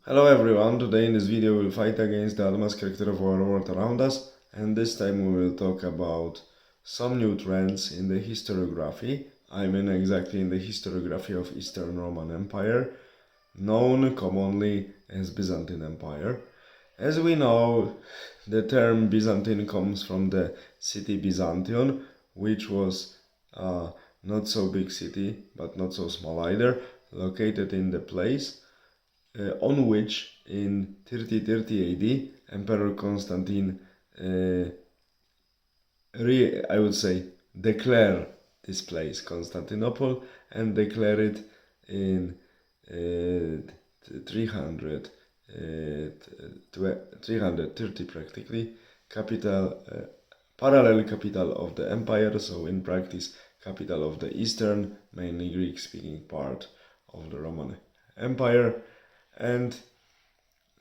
Hello everyone, today in this video we'll fight against the advanced character of our world around us, and this time we will talk about some new trends in the historiography. I mean exactly in the historiography of Eastern Roman Empire, known commonly as Byzantine Empire. As we know, the term Byzantine comes from the city Byzantion, which was a not so big city, but not so small either, located in the place on which in 3030 AD Emperor Constantine I would say declare this place Constantinople and declare it in 330 practically capital parallel capital of the empire, so in practice capital of the eastern, mainly Greek speaking part of the Roman Empire. And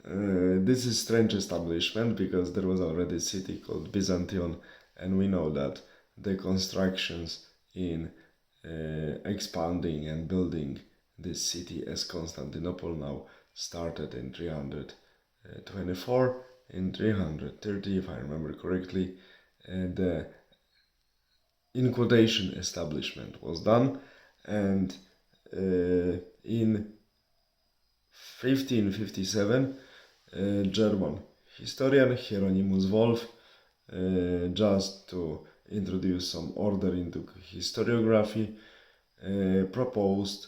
this is strange establishment because there was already a city called Byzantion, and we know that the constructions in expanding and building this city as Constantinople now started in 324. In 330, if I remember correctly, the in quotation establishment was done, and in 1557 German historian Hieronymus Wolff, just to introduce some order into historiography, proposed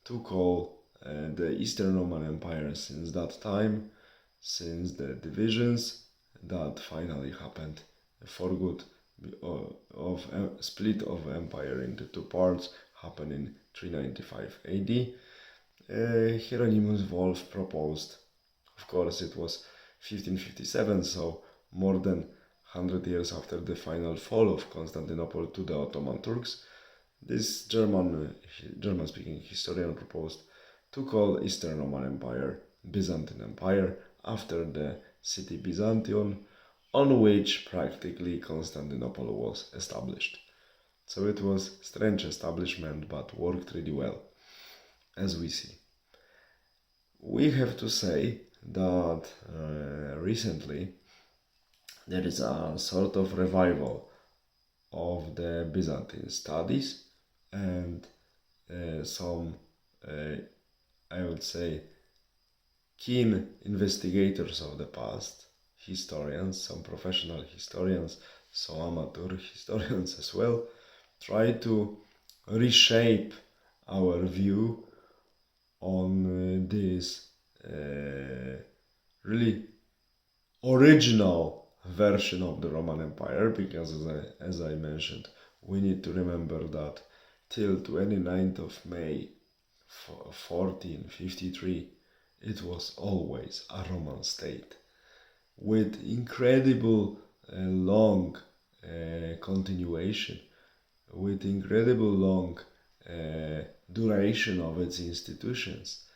to call the Eastern Roman Empire since that time, since the divisions that finally happened for good of split of empire into two parts happened in 395 AD. Hieronymus Wolff proposed, of course it was 1557, so more than 100 years after the final fall of Constantinople to the Ottoman Turks, this German-speaking historian proposed to call Eastern Roman Empire Byzantine Empire after the city Byzantion, on which practically Constantinople was established. So it was a strange establishment, but worked really well, as we see. We have to say that recently there is a sort of revival of the Byzantine studies, and some, I would say, keen investigators of the past, historians, some professional historians, some amateur historians as well, try to reshape our view on this really original version of the Roman Empire, because as I mentioned, we need to remember that till 29th of May 1453 it was always a Roman state with incredible long continuation, with incredible long duration of its institutions,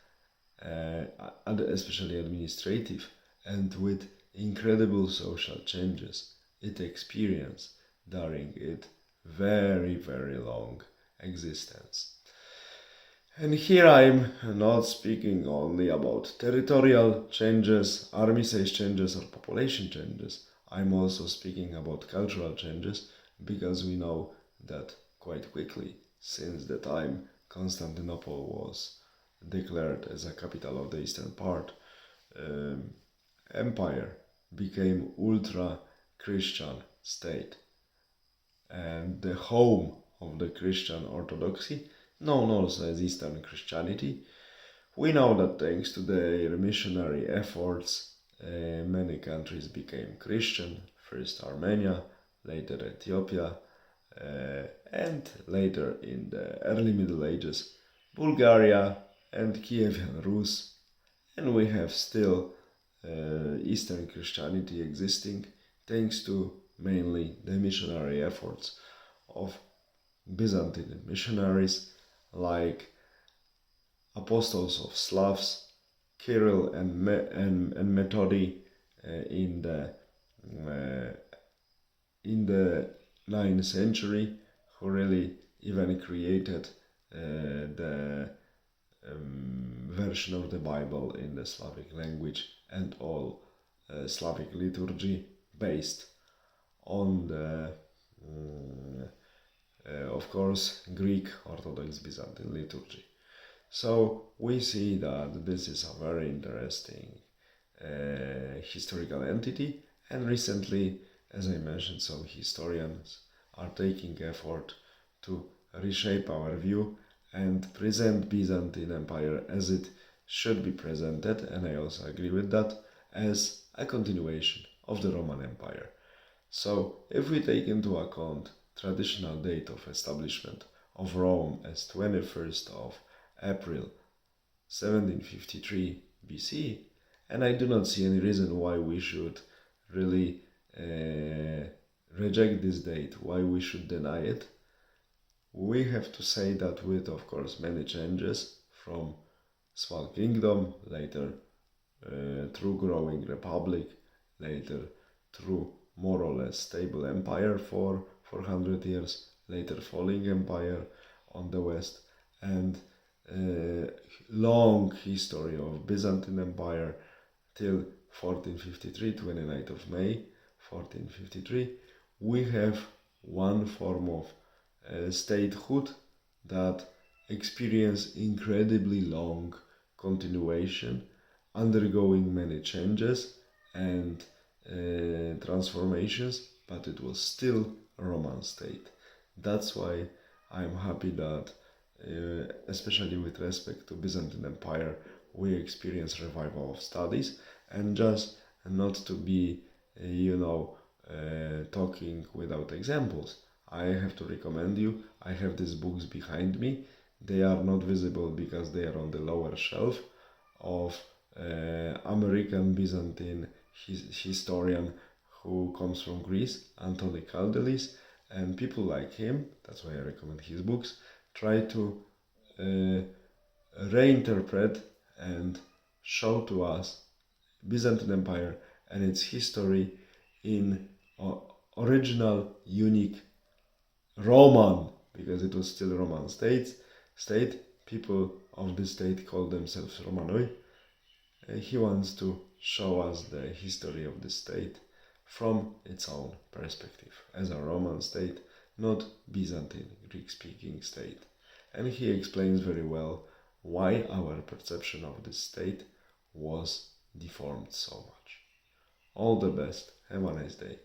especially administrative, and with incredible social changes it experienced during its very, very long existence. And here I'm not speaking only about territorial changes, army size changes, or population changes. I'm also speaking about cultural changes, because we know that quite quickly, since the time Constantinople was declared as a capital of the eastern part, empire became ultra-Christian state and the home of the Christian orthodoxy, known also as Eastern Christianity. We know that thanks to their missionary efforts, many countries became Christian, first Armenia, later Ethiopia, and later in the early Middle Ages, Bulgaria and Kievan Rus, and we have still Eastern Christianity existing thanks to mainly the missionary efforts of Byzantine missionaries like apostles of Slavs, Kirill and Methody in the 9th century, who really even created the version of the Bible in the Slavic language and all Slavic liturgy based on the, of course, Greek Orthodox Byzantine liturgy. So we see that this is a very interesting historical entity, and recently, as I mentioned, some historians are taking effort to reshape our view and present Byzantine Empire as it should be presented, and I also agree with that, as a continuation of the Roman Empire. So if we take into account traditional date of establishment of Rome as 21st of April 1753 BC, and I do not see any reason why we should really reject this date, why we should deny it. We have to say that with, of course, many changes from small kingdom, later through growing republic, later through more or less stable empire for 400 years, later falling empire on the west, and long history of Byzantine Empire till 1453, 29th of May 1453, we have one form of statehood that experienced incredibly long continuation, undergoing many changes and transformations, but it was still a Roman state. That's why I'm happy that, especially with respect to Byzantine Empire, we experience revival of studies, and just not to be, talking without examples. I have to recommend you, I have these books behind me. They are not visible because they are on the lower shelf of American Byzantine historian who comes from Greece, Anthony Kaldelis, and people like him, that's why I recommend his books, try to reinterpret and show to us Byzantine Empire and its history in original, unique Roman, because it was still a Roman state. People of the state call themselves Romanoi. He wants to show us the history of the state from its own perspective, as a Roman state, not Byzantine, Greek-speaking state. And he explains very well why our perception of this state was deformed so much. All the best. Have a nice day.